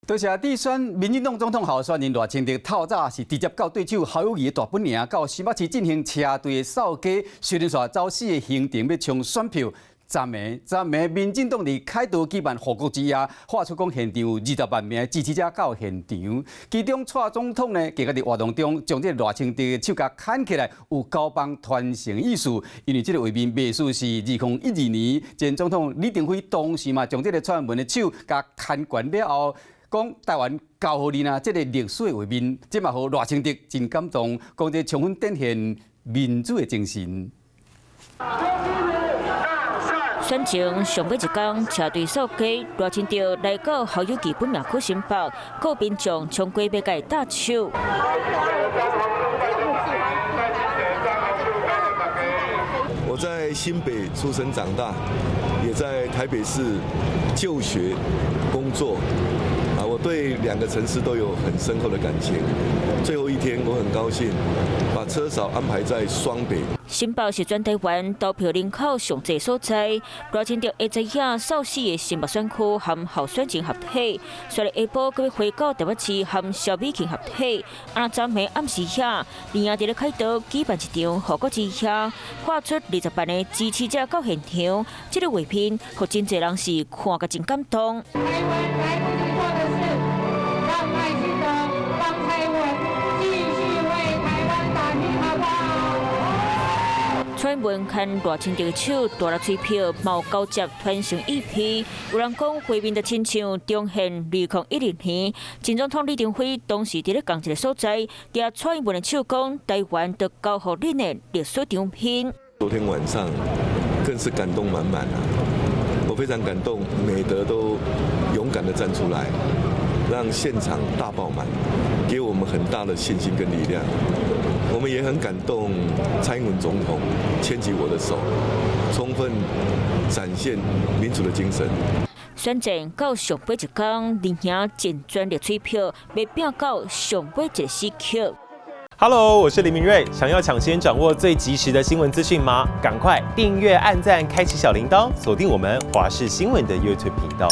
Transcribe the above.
多谢地选民进党总统候选人赖清德透早是直接到对手侯友宜的大本营，到新北市进行车队的扫街，虽然说走死的行程要冲选票。昨暝，民进党伫凯道举办护国之夜，发出讲现场有20万名支持者到现场，其中蔡总统呢，加伫活动中将这赖清德的手甲砍起来，有交棒传承意思。因为这个画面描述是2012年前总统李登辉当时嘛，将这个蔡英文的手甲砍关了后。讲台湾交互你呐，这个历史的画面，这嘛互赖清德真感动，讲这充分展现民主的精神。选前上尾一天，车队扫街，赖清德来到侯友宜本命区新北，各民众冲过要甲伊打手。我在新北出生长大，也在台北市就学、工作。我对两个城市都有很深厚的感情。最后一天，我很高兴把车嫂安排在双北。新北是全台湾投票人口上济所在，赖清德会知影扫死的新北选区和候选人合体，所以下晡佮要回到台北市和萧美琴合体。昨暝暗时遐，连夜伫咧凯道举办一场护国之夜，发出20万的支持者到现场。这个画面，互真侪人是看个真感动。蔡英文看赖清德的手大力吹票，冇交接传承意味。有人讲画面就亲像重现2010年前总统李登辉当时伫咧同一个所在，举蔡英文的手讲台湾得交互恁的历史奖品。昨天晚上更是感动满满啊！我非常感动，美德都勇敢地站出来，让现场大爆满，给我们很大的信心跟力量。我们也很感动，蔡英文总统牵起我的手，充分展现民主的精神。选战到上尾一天，连夜真专列吹票，要拼到上尾一个时刻。Hello， 我是林明瑞。想要抢先掌握最及时的新闻资讯吗？赶快订阅、按赞、开启小铃铛，锁定我们华视新闻的 YouTube 频道。